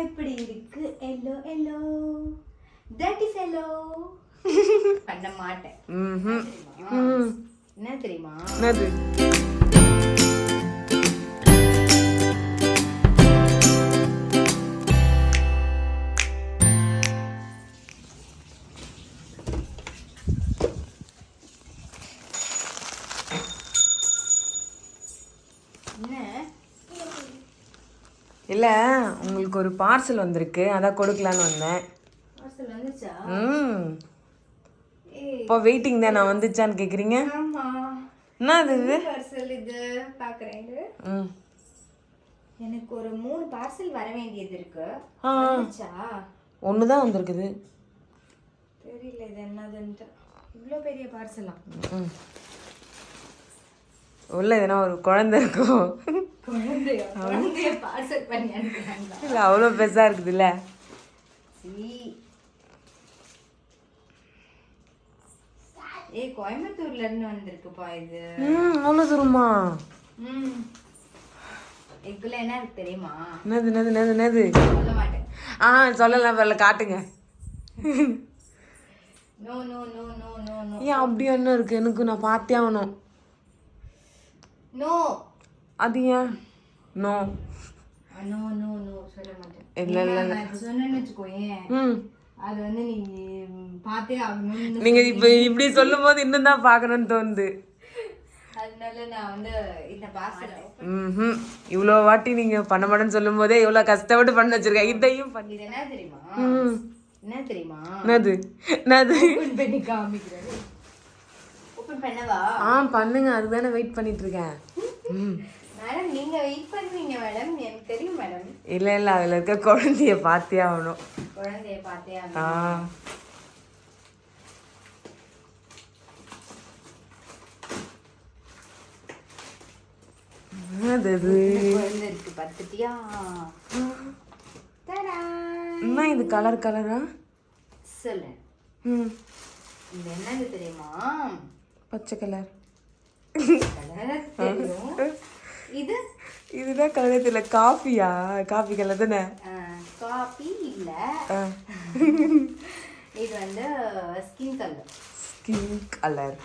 எப்படி இருக்கு yellow yellow that is yellow பண்ண மாட்டேன். என்ன தெரியுமா? என்னது? இல்லை, உங்களுக்கு ஒரு பார்சல் வந்திருக்கு, அதான் கொடுக்கலான்னு வந்தேன். பார்சல் வந்துச்சா? இப்போ வெயிட்டிங் தான். நான் வந்துச்சான்னு கேட்குறீங்க? ஆமா. என்ன இது? பார்சல் இது பார்க்குறேன். எனக்கு ஒரு 3 பார்சல் வர வேண்டியது இருக்கு. வந்துச்சா? ஒன்று தான் வந்திருக்குது. தெரியல இது என்னதுன்ட்டு. இவ்வளோ பெரிய பார்சலா? உள்ள எதனா ஒரு குழந்தை இருக்கும். குழந்தைய பார்சல் பண்ணி அனுப்புறாங்க. இல்லை, அவ்வளோ பெருசாக இருக்குதுல்ல. கோயம்புத்தூர்ல இருந்து வந்திருக்குப்பா இது. அவ்வளோ தூரமா? இதுக்குள்ள என்ன இருக்கு தெரியுமா? என்னது என்னது என்னது என்னது? சொல்ல மாட்டேன். சொல்லலாம், வரல, காட்டுங்க. No no no no no no. ஏன் அப்படி என்ன இருக்கு? எனக்கு நான் பார்த்தே ஆகணும். நோ. அது ஏன் நோ? நோ நோ நோ சொல்ல மாட்டேன். இல்லை இல்லை இல்லை, நான் சொன்னேன்னு வச்சுக்கோயேன், அது வந்து நீ பார்த்தே ஆகணும். நீங்க இப்ப இப்படி சொல்லும் போது இன்னும் தான் பார்க்கணும்னு தோணுது. அதனால நான் வந்து இந்த பார்சல் இவ்வளோ வாட்டி நீங்க பண்ண மாட்டேன்னு சொல்லும் போதே இவ்வளோ கஷ்டப்பட்டு பண்ண வச்சிருக்கேன். இதையும் பண்ணி. இது என்ன தெரியுமா? என்ன தெரியுமா? என்னது என்னது? ஓபன் பண்ணி காமிக்கிறேன். ஓபன் பண்ணவா? பண்ணுங்க, அதுதானே வெயிட் பண்ணிட்டு இருக்கேன். மேடம் நீங்க வெயிட் பண்ணுவீங்க மேடம், எனக்கு தெரியும் மேடம். இல்ல இல்ல, அதுல இருக்க குழந்தைய பார்த்தே ஆகணும். குழந்தைய பார்த்தே ஆகணும். அது குழந்தை இருக்கு பார்த்துட்டியா? என்ன இது கலர் கலரா? சொல்லு. இது என்னது தெரியுமா? பச்சை கலர். கலர் தெரியும். இது இதுதான் கலரே தெரியல. காஃபியா? காஃபி கலர் தானே? காபி இல்ல. இது வந்து ஸ்கின் கலர். Skin colour.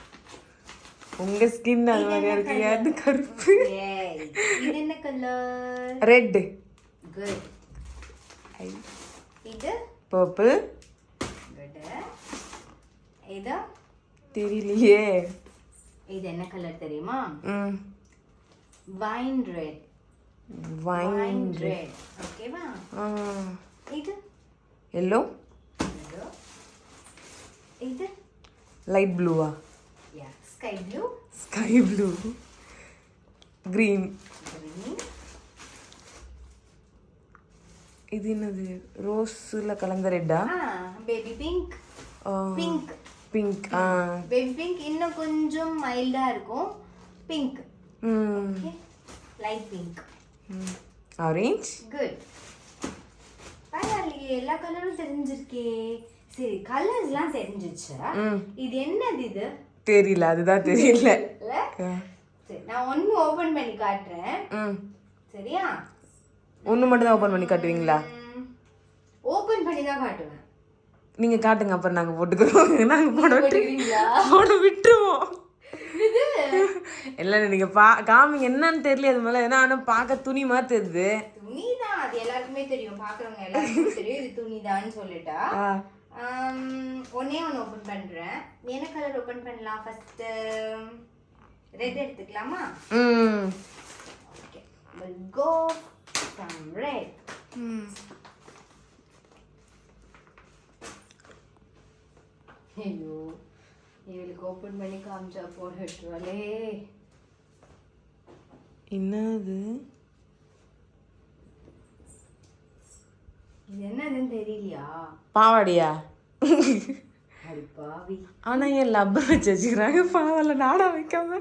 உங்க ஸ்கின் அது மாதிரியா இருக்கு. அது கருப்பு. இது என்ன கலர்? ரெட். குட். இது பர்பிள். குட். இது தெரியலையே. இது என்ன கலர் தெரியுமா? Wine red. Wine red. ஓகேவா? இது எல்லோ. இது லைட் ப்ளூவா? Yeah, sky blue. Sky blue. Green. இது என்னது? ரோஸ்ல கலந்த ரெட்டா? Baby pink. Pink. Pink. Baby pink இன்னும் கொஞ்சம் மைல்டா இருக்கும். Pink. Okay, light pink. Orange. Good. பரவாயில்லையே, எல்லா கலரும் தெரிஞ்சிருக்கே. சரி, கலர்ஸ்லாம் தெரிஞ்சிச்சு. இது என்னது? இது தெரியல, அதுதான் தெரியல. சரி, நான் ஒன்னு ஓபன் பண்ணி காட்டுறேன். சரியா? ஒன்று மட்டும் தான் ஓப்பன் பண்ணி காட்டுவீங்களா? ஓபன் பண்ணி தான் காட்டுவேன். நீங்க காட்டுங்க, அப்புறம் நாங்க போட்டுக்கிறோம். நாங்க போட விட்டுருவோம். இல்ல நீங்க காமிங்க, என்னன்னு தெரியல. அது மேல ஏன்னா ஆனா பார்க்க துணி மாதிரி தெரியுது. துணிதான், அது எல்லாருக்குமே தெரியும், பாக்குறவங்க எல்லாருக்குமே தெரியும் இது துணிதான்னு சொல்லிட்டா. ஒன்னே ஒன்று ஓபன் பண்றேன். என்ன கலர் ஓபன் பண்ணலாம்? ஃபர்ஸ்ட் ரெட் எடுத்துக்கலாமா? Okay, we'll go some red. ஐயோ, இவளுக்கு ஓபன் பண்ணி காமிச்சா போட்டுவாளே. என்னது? இது என்னதுன்னு தெரியலையா? பாவாடியா? அடி பாவி. ஆனா ஏன் லப்பர் வச்சு வச்சுக்கிறாங்க? பாவால நாடா வைக்காம.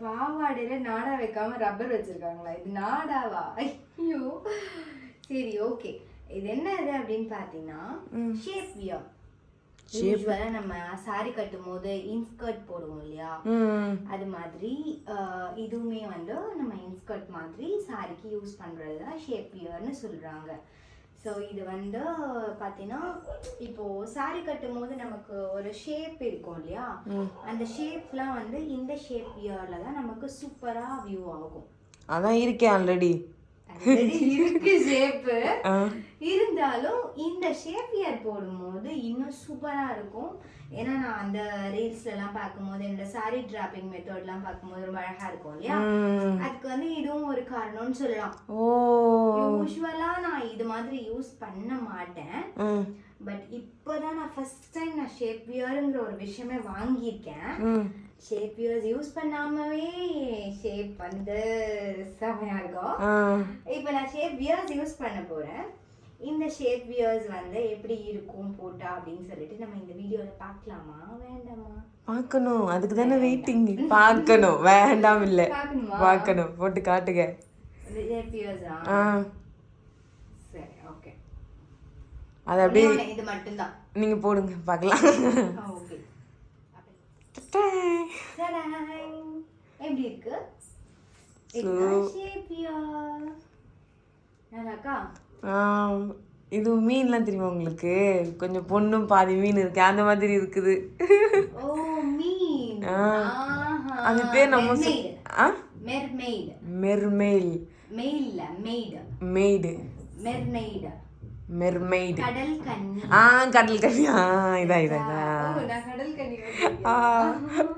பாவாடையில நாடா வைக்காம ரப்பர் வச்சிருக்காங்களா? இது நாடாவா? ஐயோ. சரி, ஓகே. இது என்னது அப்படின்னு பாத்தீங்கன்னா ஷேப் வியர். யூசுவலா நம்ம சாரி கட்டும் போது இன்ஸ்கர்ட் போடுவோம் இல்லையா, அது மாதிரி இதுவுமே வந்து நம்ம இன்ஸ்கர்ட் மாதிரி சாரிக்கு யூஸ் பண்றதுதான் ஷேப் வியர்னு சொல்றாங்க. ஸோ இது வந்து பார்த்தீங்கன்னா இப்போ சாரி கட்டும் போது நமக்கு ஒரு ஷேப் இருக்கும் இல்லையா, அந்த ஷேப்லாம் வந்து இந்த ஷேப் இயர்ல தான் நமக்கு சூப்பராக வியூ ஆகும். அதான் இருக்கேன் ஆல்ரெடி இருக்கு ஷேப்பு, இருந்தாலும் இந்த ஷேப் இயர் போடும்போது இன்னும் சூப்பரா இருக்கும். ஏன்னா நான் அந்த ரீல்ஸ்ல எல்லாம் பார்க்கும்போது என்னோட சாரி டிராப்பிங் மெத்தட்லாம் பார்க்கும்போது ரொம்ப அழகா இருக்கும் இல்லையா, அதுக்கு வந்து இதுவும் ஒரு காரணம்னு சொல்லலாம். யூஸ்வலா நான் இது மாதிரி யூஸ் பண்ண மாட்டேன், பட் இப்போதான் நான் ஃபர்ஸ்ட் டைம் நான் ஷேப் வியர்ங்கிற ஒரு விஷயமே வாங்கியிருக்கேன். ஷேப் வியர்ஸ் யூஸ் பண்ணாமவே ஷேப் வந்து செமையா இருக்கும். இப்போ நான் ஷேப் வியர்ஸ் யூஸ் பண்ண போறேன். இந்த ஷேப் வியர்ஸ் வந்து எப்படி இருக்கும் போட்டா அப்படின்னு சொல்லிட்டு நம்ம இந்த வீடியோல பார்க்கலாமா வேண்டாமா? பார்க்கணும், அதுக்கு தானே வெயிட்டிங். பார்க்கணும், வேண்டாம் இல்ல, பார்க்கணும். போட்டு காட்டுங்க. இந்த ஷேப் வியர்ஸா? சரி, ஓகே. அது அப்படியே இது மட்டும் தான் நீங்க போடுங்க பார்க்கலாம். ஓகே. எப்படி இருக்கு? இது மீன்லாம் தெரியுமா உங்களுக்கு? கொஞ்சம் பொண்ணும் பாதி மீன் இருக்கு, அந்த மாதிரி இருக்குது. அது பேர் நம்ம மெர்மெய்ல். மெர்மெய்டு. கடல் கன்னி. கடல் கன்னி. இதான்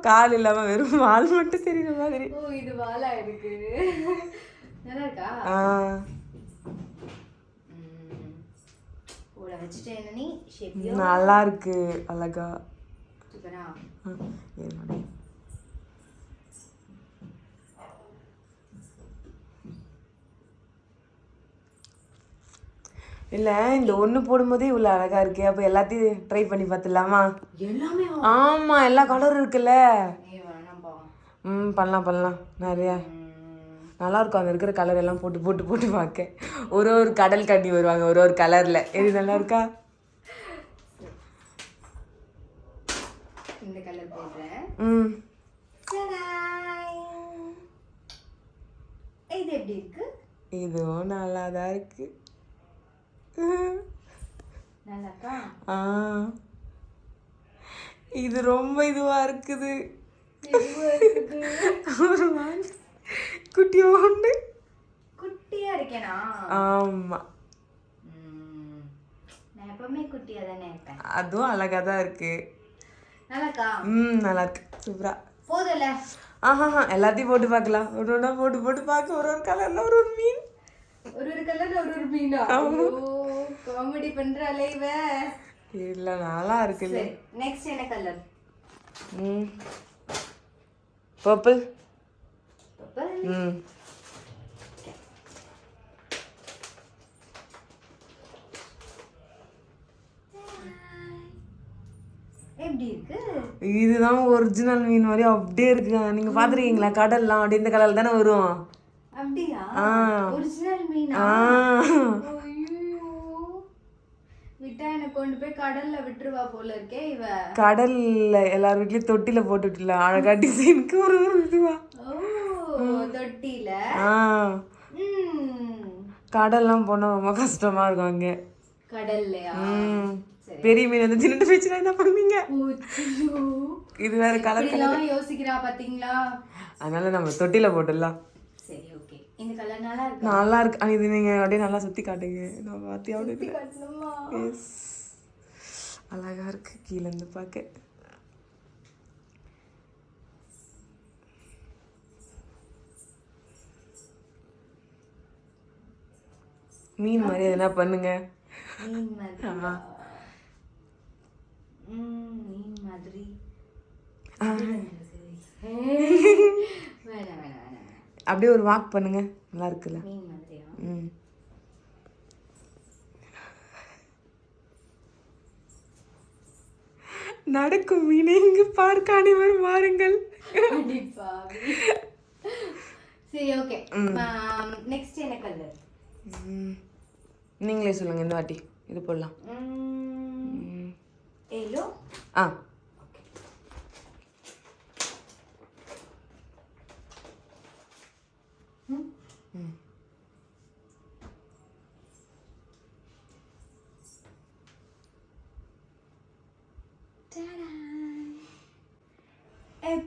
கால் இல்லாம வெறும் வால் மட்டும் தெரியுற மாதிரி. இது வாலா இருக்கு. நல்லா இருக்கா? ஓட வச்சிட்டேன் நீ ஷேப். நல்லா இருக்கு, அழகா. சூப்பரா. இல்ல இந்த ஒண்ணு போடும்போதே இவ்வளவு அழகா இருக்கு. அப்ப எல்லாத்தையும் ட்ரை பண்ணி பார்த்துடலாமா? எல்லாமே? ஆமா, எல்லா கலரும் இருக்குல்ல. பண்ணலாம் நிறைய நல்லா இருக்கும். அங்க இருக்கிற கலர் எல்லாம் போட்டு போட்டு போட்டு பார்க்க. ஒரு கடல் கண்ணி வருவாங்க ஒரு கலர்ல. இது நல்லா இருக்கா? இந்த கலர் போடுறேன். இது எப்படி இருக்கு? இதுவும் நல்லாதான் இருக்கு. நல்லாக்கா? இது ரொம்ப இதுவா இருக்குது. குட்டியா இருக்கேனா? ஆமா, நான் எப்பவுமே குட்டியா தானே இருப்பேன். அதுவும் அழகா தான் இருக்கு. நல்லாக்கா? நல்லா இருக்கு, சூப்பரா. போதும்ல? எல்லாத்தையும் போட்டு பார்க்கலாம். ஒண்ணா போட்டு போட்டு பார்க்க. ஒரு கலர்ல ஒரு மீன், ஒரு கலர்ல ஒரு மீனா? காமெடி பண்றாளே இவ. இல்ல நல்லா இருக்குல்ல. நெக்ஸ்ட் என்ன கலர்? பர்பிள். எப்படி இருக்கு? இதுதான் ஒரிஜினல் மீன் மாதிரி அப்படியே இருக்கு. நீங்க பாத்துருக்கீங்களா? கடல்லாம் அப்படி இந்த கலர்ல தானே வரும். அப்படியா? ஒரிஜினல் மீனா? விட்டா எனக்கு கொண்டு போய் கடல்ல விட்டுருவா போல இருக்கே இவ. கடல்ல எல்லார் வீட்லயும் தொட்டில போட்டுட்டுல அழகா டிசைனுக்கு ஒரு இதுவா. தொட்டில? கடல்லாம் போனா ரொம்ப கஷ்டமா இருக்கும் அங்க. கடல்லையா? பெரிய மீன் வந்து தின்னுட்டு போயிடுச்சுனா என்ன பண்ணுவீங்க? இது வேற கலர் கலர் யோசிக்கிறா பாத்தீங்களா? அதனால நம்ம தொட்டில போட்டுடலாம். சரி, ஓகே. இந்த கலர் நல்லா இருக்கு. நல்லா இருக்கு. இது நீங்க அப்படியே நல்லா சுத்தி காட்டுங்க. நான் பாத்தி அப்படியே காட்டணுமா? எஸ், அழகா இருக்கு கீழ இருந்து பார்க்க. மீன் மாதிரி எதனா பண்ணுங்க. மீன் மாதிரி? மீன் மாதிரி அப்படியே ஒரு வாக் பண்ணுங்க, நல்லா இருக்குல்ல? மீன் மாதிரியா? நடக்கும் மீனை இங்கு பார்க்க அனைவரும் வாருங்கள். சரி, ஓகே. நெக்ஸ்ட் என்ன கலர்? நீங்களே சொல்லுங்க. இந்த வாட்டி இது போடலாம். எல்லோ.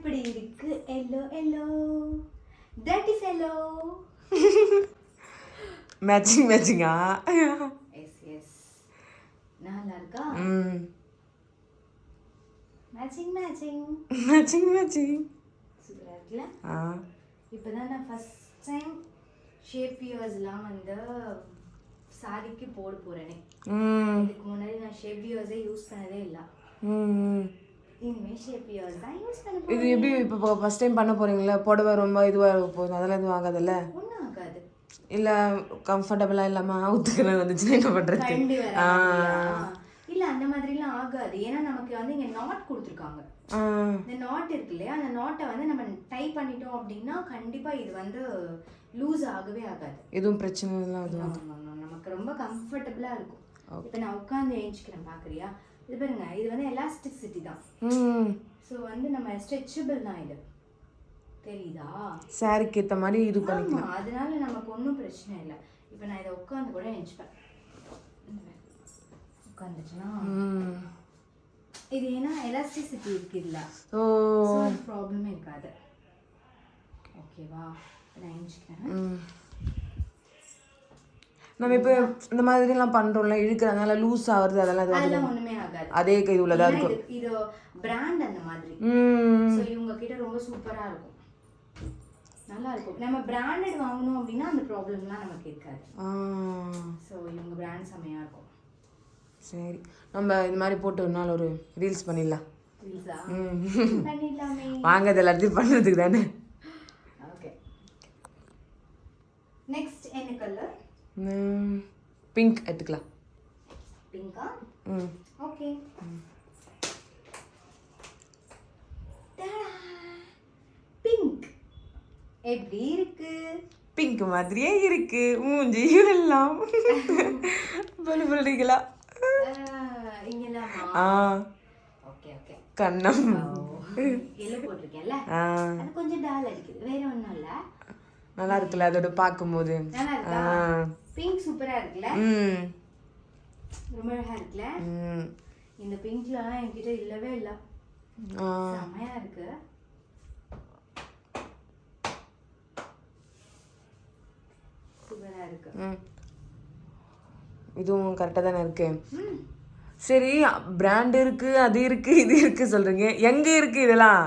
எப்படி இருக்கு yellow yellow that is yellow. Matching மேட்சிங்கா? எஸ் எஸ் நல்லா இருக்கா? மேட்சிங் மேட்சிங் மேட்சிங் மேட்சிங் சூப்பரா இருக்குல்ல? இப்போதான் நான் ஃபர்ஸ்ட் டைம் ஷேப் வியர்ஸ்லாம் வந்து சாரிக்கு போட போறேனே. இதுக்கு முன்னாடி நான் ஷேப் வியர்ஸே யூஸ் பண்ணதே இல்லை. இனிமே ஷேப் வியர்ஸ் தான் யூஸ் பண்ண போறேன். இது எப்படி இப்போ ஃபர்ஸ்ட் டைம் பண்ண போறீங்களா? புடவை ரொம்ப இதுவாக போகுது, அதெல்லாம் எதுவும் ஆகாதுல்ல? ஒன்றும் ஆகாது. இல்லை கம்ஃபர்டபுளாக இல்லாமல் ஊத்துக்கலாம் வந்துச்சுன்னா என்ன பண்ணுறது? இல்ல அந்த மாதிரிலாம் ஆகாது. ஏன்னா நமக்கு வந்து இங்க நாட் கொடுத்துருக்காங்க. இந்த நாட் இருக்கு இல்லையா, அந்த நாட்டை வந்து நம்ம டை பண்ணிட்டோம் அப்படின்னா கண்டிப்பா இது வந்து லூஸ் ஆகவே ஆகாது. எதுவும் பிரச்சனை இல்லை, நமக்கு ரொம்ப கம்ஃபர்டபுளா இருக்கும். இப்போ நான் உட்காந்து எழுச்சிக்கிறேன் பாக்குறியா? இது பாருங்க, இது வந்து எலாஸ்டிசிட்டி தான். ஸோ வந்து நம்ம ஸ்ட்ரெச்சபிள் தான். இது தெரியுதா? சாரிக்கு ஏற்ற மாதிரி இது பண்ணிக்கலாம். அதனால நமக்கு ஒன்றும் பிரச்சனை இல்லை. இப்போ நான் இதை உட்காந்து கூட எழுச்சிப்பேன். உட்காந்துச்சுன்னா இது ஏன்னா எலாஸ்டிசிட்டி இருக்கு இல்ல, ஸோ ப்ராப்ளமே இருக்காது. ஓகேவா? நான் எழுச்சிக்கிறேன். நம்ம இப்போ இந்த மாதிரிலாம் பண்ணுறோம்ல, இழுக்கிறதுனால லூஸ் ஆகுறது, அதெல்லாம் ஒன்றுமே ஆகாது. அதே கை உள்ளதா இருக்கும். இது பிராண்ட் அந்த மாதிரி. ஸோ இவங்க கிட்ட ரொம்ப சூப்பராக இருக்கும், நல்லா இருக்கும். நம்ம பிராண்டட் வாங்கணும் அப்படின்னா அந்த ப்ராப்ளம்லாம் நமக்கு இருக்காது. ஸோ இவங்க பிராண்ட் செம்மையாக இருக்கும். சரி, நம்ம இது மாதிரி போட்டு ஒரு நாள் ஒரு ரீல்ஸ் பண்ணிடலாம். பண்ணிடலாமே, வாங்க இது எல்லாத்தையும் பண்ணுறதுக்கு தானே. ஓகே, நெக்ஸ்ட் என்ன கலர்? பிங்க் எடுத்துக்கலாம். பிங்கா? ஓகே. பிங்க் எப்படி இருக்கு? பிங்க் மாதிரியே இருக்கு, மூஞ்சி எல்லாம் பலுபலிகளா. Okay okay. கண்ணம் எல்லோ போட்டிருக்கேன்ல, அது கொஞ்சம் டால் அடிக்குது, வேற ஒண்ணும் இல்ல. நல்லா இருக்குல்ல அதோட பாக்கும்போது? நல்லா இருக்கா? பிங்க் சூப்பரா இருக்குல்ல, ரொம்ப அழகா இருக்குல்ல. இந்த பிங்க்லாம் என்கிட்ட இல்லவே இல்ல, செமையா இருக்கு. சூப்பரா இருக்கு. இதுவும் கரெக்டா தானே இருக்கு. சரி, பிராண்ட் இருக்கு, அது இருக்கு, இது இருக்கு சொல்றீங்க, எங்க இருக்கு இதெல்லாம்?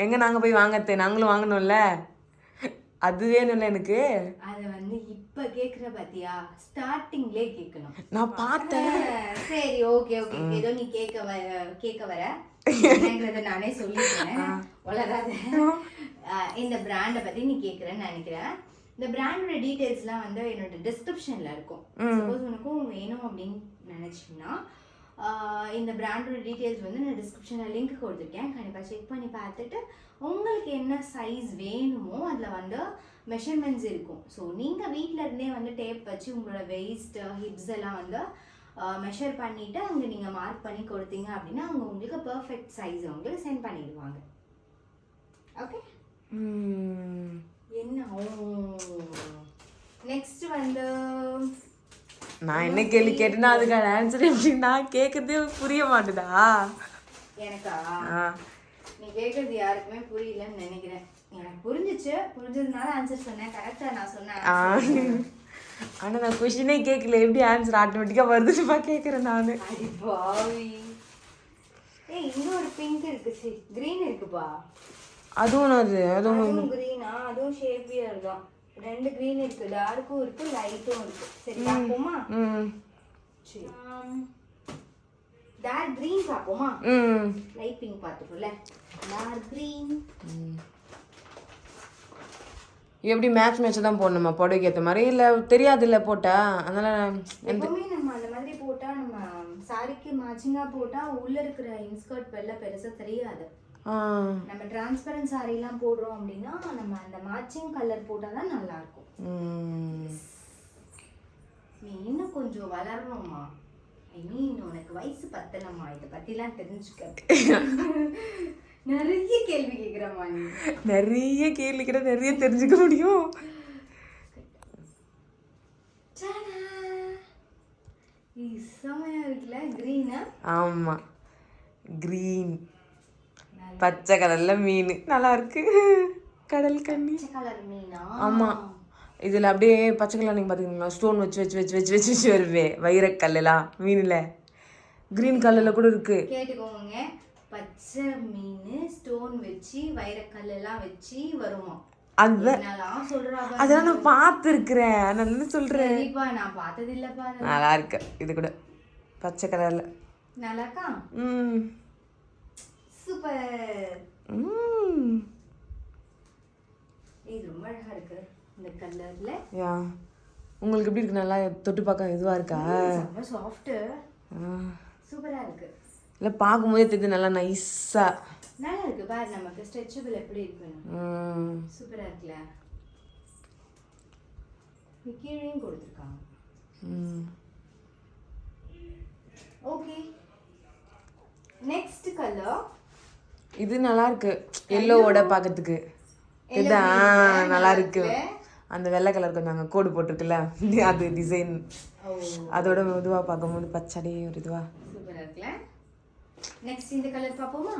எங்க நாங்க போய் வாங்கத்தே? நாங்களும் வாங்கணும்ல, அது வேணும்ல எனக்கு. அத வந்து இப்ப கேக்குற பாத்தியா, ஸ்டார்டிங்லயே கேட்கணும். நான் பார்த்தேன். சரி, ஓகே ஓகே, ஏதோ நீ கேட்க வர நானே சொல்லிட்டேன், வளராத. இந்த பிராண்டை பத்தி நீ கேக்குறேன்னு நினைக்கிறேன். இந்த பிராண்டோட டீடைல்ஸ்லாம் வந்து என்னோட டிஸ்கிரிப்ஷன்ல இருக்கும். சப்போஸ் உனக்கும் வேணும் அப்படின்னு நினைச்சீங்கன்னா இந்த பிராண்டோட டீடைல்ஸ் வந்து நான் டிஸ்கிரிப்ஷனில் லிங்க் கொடுத்துருக்கேன். கண்டிப்பாக செக் பண்ணி பார்த்துட்டு உங்களுக்கு என்ன சைஸ் வேணுமோ அதில் வந்து மெஷர்மெண்ட்ஸ் இருக்கும். ஸோ நீங்கள் வீட்டில் இருந்தே வந்து டேப் வச்சு உங்களோட வெயிஸ்ட் ஹிப்ஸ் எல்லாம் வந்து மெஷர் பண்ணிவிட்டு அங்கே நீங்கள் மார்க் பண்ணி கொடுத்தீங்க அப்படின்னா அவங்க உங்களுக்கு பர்ஃபெக்ட் சைஸ் உங்களுக்கு சென்ட் பண்ணிடுவாங்க. ஓகே, என்ன நெக்ஸ்ட் வந்து நான் என்ன கேள்வி கேட்டேன்னா அதுக்கான ஆன்சர் எப்படி? நான் கேட்கறதே புரிய மாட்டுதா எனக்கா? நீ கேட்கறது யாருக்குமே புரியலன்னு நினைக்கிறேன். எனக்கு புரிஞ்சதுனால ஆன்சர் சொன்னேன். கரெக்டா நான் சொன்னேன். ஆனா நான் கொஸ்டினே கேட்கல, எப்படி ஆன்சர் ஆட்டோமேட்டிக்கா வருதுப்பா கேட்கறேன் நானு. இங்க ஒரு பிங்க் இருக்கு, சரி கிரீன் இருக்குப்பா. அதுவும் கிரீனா? அதுவும் ஷேப்பியர் தான். ரெண்டு கிரீன் இருக்கு, டார்க்கும் இருக்கு லைட்டும் இருக்கு. சரி பாப்போமா? சரி, டார்க் கிரீன் பாப்போமா? லைட் பிங்க் பாத்துட்டோம்ல, டார்க் கிரீன். எப்படி மேட்ச் தான் போடணுமா புடவைக்கு ஏற்ற மாதிரி? இல்லை தெரியாது இல்லை போட்டா? அதனால எப்பவுமே நம்ம அந்த மாதிரி போட்டா, நம்ம சாரிக்கு மேட்சிங்கா போட்டா உள்ள இருக்கிற இன்ஸ்கர்ட் வெள்ள பெருசா தெரியாது. நம்ம டிரான்ஸ்பரண்ட் சாரி எல்லாம் போடுறோம் அப்படின்னா நம்ம அந்த மேட்சிங் கலர் போட்டாதான் நல்லா இருக்கும். நீ இன்னும் கொஞ்சம் வளரணுமா? ஐ மீன் உனக்கு வயசு பத்தலம்மா, இதை பத்திலாம் தெரிஞ்சுக்க. நிறைய கேள்வி கேட்கிறம்மா நீ. நிறைய கேள்வி கேட்டா நிறைய தெரிஞ்சுக்க முடியும். செமையா இருக்குல்ல கிரீனா? ஆமா, கிரீன் நல்லா பச்சை கலர்ல மீன் நல்லா இருக்கு. கடல் கண்ணி. பச்சை கலர் மீனா? ஆமா, இதுல அப்படியே பச்சை கலர் நீங்க பாத்தீங்களா, ஸ்டோன் வச்சு வச்சு வச்சு வச்சு வச்சு வச்சு வருவே வைரக்கல்லாம் மீன்ல. கிரீன் கலர்ல கூட இருக்கு. கேட்டுக்கோங்க, பச்சை மீன் ஸ்டோன் வச்சு வைரக்கல் எல்லாம் வச்சு வருமா? அதெல்லாம் நான் பார்த்துருக்கிறேன். நான் என்ன சொல்றேன், நான் பார்த்தது இல்லப்பா. நல்லா இருக்கு. இது கூட பச்சை கலர்ல நல்லா இருக்கா? சூப்பர். இது ரொம்ப அழகா இருக்கு இந்த கலர்ல. யா, உங்களுக்கு எப்படி இருக்கு? நல்லா தொட்டு பார்க்க இதுவா இருக்கா? ரொம்ப சாஃப்ட். சூப்பரா இருக்கு. இல்ல பாக்கும்போதே தெரியுது நல்லா நைஸா நல்லா இருக்கு. பாரு நமக்கு ஸ்ட்ரெச்சபிள் எப்படி இருக்குன்னு. சூப்பரா இருக்குல. கீழேயும் கொடுத்திருக்காங்க. Okay, next colour. இது நல்லா இருக்கு. எல்லோவோட பார்க்கிறதுக்கு இதான் நல்லா இருக்கு. அந்த வெள்ளை கலர் கொஞ்சம் அங்கே கோடு போட்டிருக்குல்ல, அது டிசைன். அதோட இதுவா பார்க்கும்போது பச்சடி ஒரு இதுவா சூப்பரா இருக்குல்ல. நெக்ஸ்ட் இந்த கலர் பாப்போமா?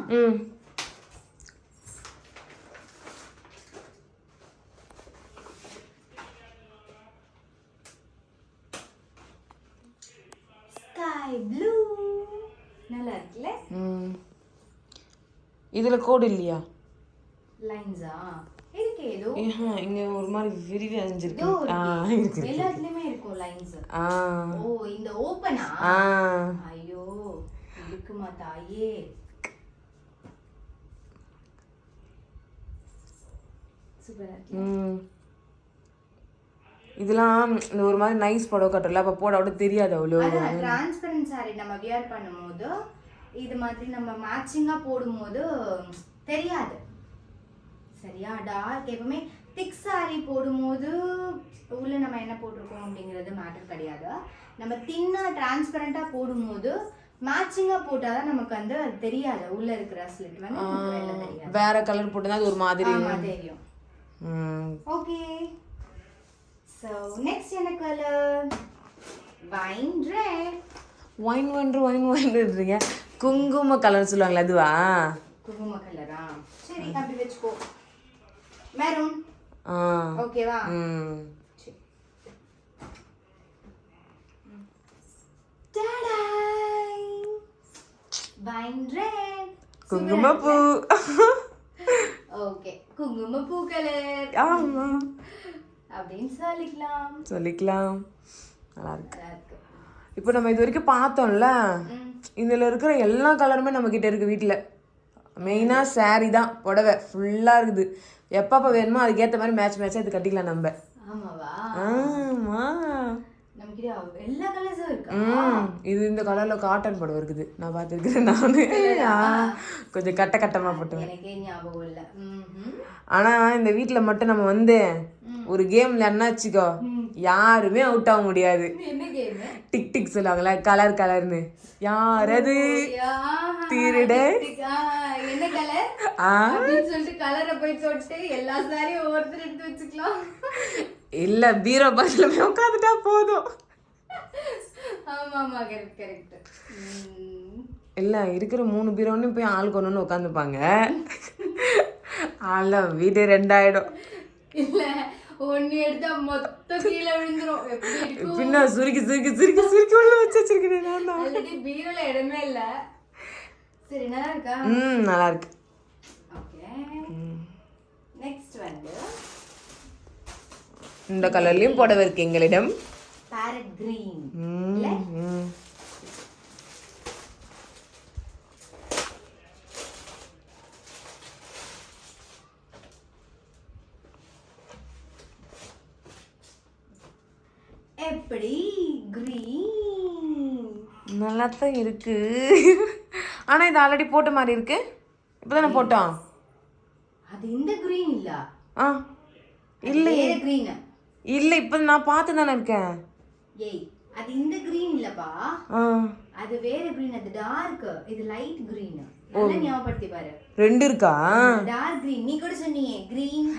ஸ்கை ப்ளூ நல்லா இருக்குல்ல. இதுல கோடு இல்லையா? லைன்ஸா இருக்கு. ஏதோ இங்க ஒரு மாதிரி விரிவி அஞ்சிருக்கு. இருக்கு, எல்லாத்துலயுமே இருக்கும் லைன்ஸ். ஓ, இந்த ஓபனா? ஐயோ, இருக்குமா தாயே. சூப்பரா இருக்கு. இதெல்லாம் இந்த ஒரு மாதிரி நைஸ் புடவை கட்டல, அப்ப போட விட தெரியாது அவ்வளோ. டிரான்ஸ்பரன்ட் சாரி நம்ம வியர் பண்ணும்போது இது மாதிரி நம்ம மேட்சிங்கா போடும்போது தெரியாது. சரியா? டார்க் எப்பவுமே திக் சாரி போடும்போது உள்ள நம்ம என்ன போட்டிருக்கோம் அப்படிங்கிறது மேட்டர் கிடையாது. நம்ம தின்னா டிரான்ஸ்பரண்டா போடும்போது மேட்சிங்கா போட்டாதான் நமக்கு வந்து அது தெரியாது. உள்ள இருக்கிற ஸ்லிட் வந்து தெரியாது. வேற கலர் போட்டா அது ஒரு மாதிரி தெரியும். ஓகே, சோ நெக்ஸ்ட் என்ன கலர்? Wine red. வைன்றீங்க. குங்கும கலர் சொல்லுவாங்களே அதுவா? குங்கும கலரா? சரி, அப்படி வெச்சுக்கோ. மெரூன். ஓகேவா? டடாய், வைன் ரெட், குங்குமப்பூ. ஓகே, குங்குமப்பூ கலர். ஆமா, அப்படின்னு சொல்லிக்கலாம். நல்லா இருக்கு. இப்போ நம்ம இது வரைக்கும் பார்த்தோம்ல, இதுல இருக்கிற எல்லா கலருமே நம்ம கிட்ட இருக்கு வீட்டுல. மெயினா சாரி தான், புடவை ஃபுல்லா இருக்குது. எப்பப்ப வேணுமோ அதுக்கேற்ற மாதிரி மேட்சா இது கட்டிக்கலாம் நம்ம. ஆமாவா? ஆமா, நமக்கிட்ட எல்லா கலர்ஸும் இருக்கு. இது இந்த கலர்ல காட்டன் புடவை இருக்குது, நான் பார்த்துருக்கிறேன். நானு கொஞ்சம் கட்டமா போட்டு, எனக்கே ஞாபகம் இல்லை. ஆனா இந்த வீட்டுல மட்டும் நம்ம வந்து ஒரு கேம்ல என்னாச்சுக்கோ, யாருமே அவுட் ஆக முடியாது. டிக் டிக் சொல்லுவாங்கல்ல, கலர்னு. யார் அது? திருட. என்ன கலர் அப்படின்னு சொல்லிட்டு கலரை போய் தொட்டு எல்லா சாரியும் ஒவ்வொருத்தர் எடுத்து வச்சுக்கலாம். இல்ல, பீரோ பஸ்ல போய் உட்காந்துட்டா போதும். ஆமா, கரெக்ட். இல்ல, இருக்கிற 3 பீரோன்னு போய் ஆளுக்கு ஒண்ணு உட்காந்துப்பாங்க. ஆள வீடு 2 ஆயிடும். இல்ல, ஒண்ணு எடுத்தா மொத்தம் கீழே விழுந்துரும். பின்ன சுருக்கி உள்ள வச்சிருக்கேன். ஆல்ரெடி பீரோல இடமே இல்ல. சரி, நல்லா இருக்கா? நல்லா இருக்கு. ஓகே, நெக்ஸ்ட் வந்து இந்த கலர்லயும் புடவை இருக்கு எங்களிடம். Farad green. எப்படி கிரீன்? நல்லா தான் இருக்கு. ஆனா இது ஆல்ரெடி போட்ட மாதிரி இருக்கு. இப்பதானே போட்டோம். அது இந்த கிரீன் இல்ல. இல்ல, வேற கிரீன். இல்ல, இப்ப நான் பார்த்து தானே இருக்கேன். ஏய், அது இந்த கிரீன் இல்லப்பா. அது வேற கிரீன். அது டார்க், இது லைட் கிரீன். நல்லா ஞாபகப்படுத்தி பாரு. 2 இருக்கா? Dark green. நீ கூட சொன்னீயே கிரீன்.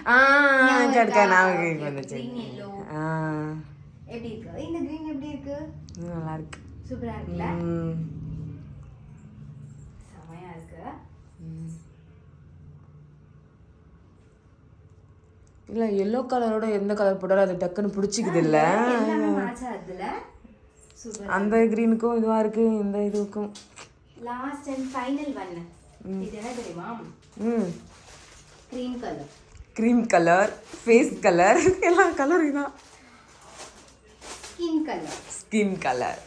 கரெக்ட்டா நான் வந்துச்சு. Green yellow. எப்படி இருக்கு இந்த கிரீன்? எப்படி இருக்கு? நல்லா இருக்கு. சூப்பரா இருக்குல. செமையா இருக்கு. இல்லை எல்லோ கலரோட எந்த கலர் போட்டாலும் அது டக்குன்னு பிடிச்சிக்குது இல்லை எல்லாமே மேட்ச் ஆகுதுல. சூப்பர். அந்த க்ரீனுக்கும் இதுவாக இருக்குது இந்த இதுக்கும். Last and final one. இது என்ன தெரியுமா? Cream colour. Cream colour, face colour, எல்லா கலரும் தான். Skin colour. Skin colour.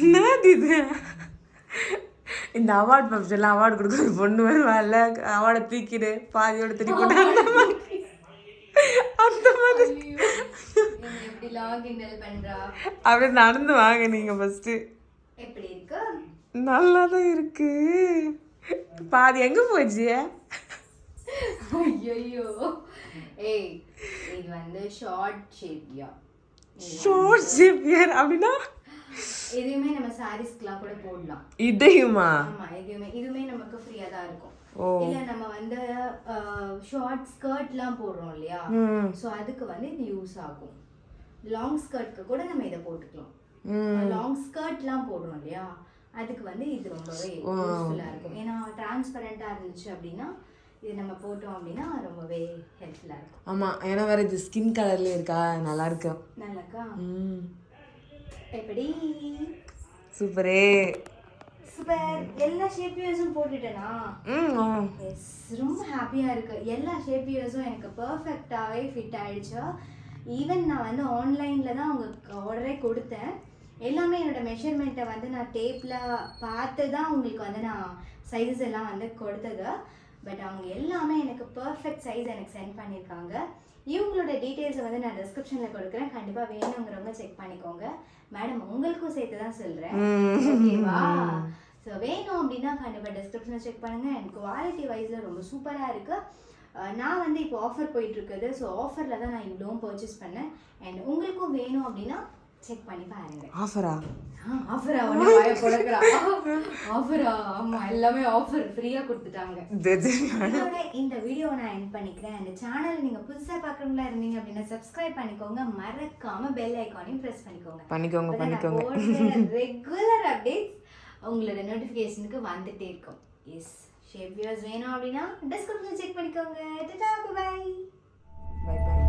என்னது இது? இந்த அவார்ட் ஃபங்க்ஷன்லாம் அவார்டு கொடுக்க ஒரு பொண்ணு வருவாள்ல, அவார்டை தூக்கிடு பாதியோட தூக்கி போட்டாங்க அந்த மாதிரி எப்படிலாம் கிண்டல் பண்றா. அப்படியே நடந்து வாங்க நீங்க ஃபர்ஸ்ட். எப்படி இருக்கு? நல்லா தான் இருக்கு. பாதி எங்க போச்சு? ஐயோ ஏய், இது வந்து ஷார்ட் ஷேப்யா. ஷார்ட் ஷேப்பியர் அப்படின்னா எதுவுமே நம்ம சாரீஸ்க்குலாம் கூட போடலாம். இதையுமா? ஆமா, இதுவுமே நமக்கு ஃப்ரீயா தான் இருக்கும். இல்ல நம்ம வந்து ஷார்ட் ஸ்கர்ட்லாம் போடுறோம் இல்லையா, சோ அதுக்கு வந்து இது யூஸ் ஆகும். லாங் ஸ்கர்ட்க்கு கூட நம்ம இதை போட்டுக்கலாம். லாங் ஸ்கர்ட்லாம் போடுறோம் இல்லையா, அதுக்கு வந்து இது ரொம்பவே யூஸ்ஃபுல்லா இருக்கும். ஏன்னா டிரான்ஸ்பரண்டா இருந்துச்சு அப்படின்னா இது நம்ம போட்டோம் அப்படின்னா ரொம்பவே ஹெல்ப்ஃபுல்லா இருக்கும். ஆமா, ஏன்னா வேற இது ஸ்கின் கலர்ல இருக்கா, நல்லா இருக்கு. நல்லா இருக்கா? எப்படி? சூப்பரே. சூப்பர். எல்லா ஷேப் வியர்ஸும் போட்டுட்டேனா? எஸ், ரொம்ப ஹாப்பியா இருக்கு. எல்லா ஷேப் வியர்ஸும் எனக்கு பெர்ஃபெக்ட்டாவே ஃபிட் ஆயிடுச்சு. ஈவன் நான் வந்து ஆன்லைன்ல தான் உங்களுக்கு ஆர்டரே கொடுத்தேன். எல்லாமே என்னோட மெஷர்மெண்ட்டை வந்து நான் டேப்பில் பார்த்து தான் உங்களுக்கு வந்து நான் சைஸ் எல்லாம் வந்து கொடுத்தது. பட் அவங்க எல்லாமே எனக்கு பர்ஃபெக்ட் சைஸ் எனக்கு சென்ட் பண்ணியிருக்காங்க. இவங்களோட டீட்டெயில்ஸை வந்து நான் டிஸ்கிரிப்ஷனில் கொடுக்குறேன். கண்டிப்பாக வேணுங்கிறவங்க செக் பண்ணிக்கோங்க. மேடம் உங்களுக்கும் சேர்த்து தான் சொல்கிறேன், ஓகேவா? ஸோ வேணும் அப்படின்னா கண்டிப்பாக டிஸ்கிரிப்ஷனை செக் பண்ணுங்கள். அண்ட் குவாலிட்டி வைஸில் ரொம்ப சூப்பராக இருக்குது. நான் வந்து இப்போ ஆஃபர் போயிட்டுருக்குது. ஸோ ஆஃபரில் தான் நான் இவ்வளோவும் பர்ச்சேஸ் பண்ணேன். அண்ட் உங்களுக்கும் வேணும் அப்படின்னா செக் பண்ணி பாருங்க. ஆஃபரா? ஆஃபரா? ஒண்ணு வாய போடக்குறா. ஆஃபரா? ஆமா, எல்லாமே ஆஃபர் ஃப்ரீயா கொடுத்துட்டாங்க. இந்த வீடியோவை நான் எண்ட் பண்ணிக்கிறேன். இந்த சேனல் நீங்க புதுசா பார்க்கறவங்களா இருந்தீங்க அப்படின்னா சப்ஸ்கிரைப் பண்ணிக்கோங்க. மறக்காம பெல் ஐகானையும் பிரஸ் பண்ணிக்கோங்க. ரெகுலர் அப்டேட்ஸ் உங்களோட நோட்டிஃபிகேஷனுக்கு வந்துட்டே இருக்கும். எஸ், ஷேப் வியர்ஸ் வேணும் அப்படின்னா டிஸ்கிரிப்ஷன் செக் பண்ணிக்கோங்க. Tata, bye by.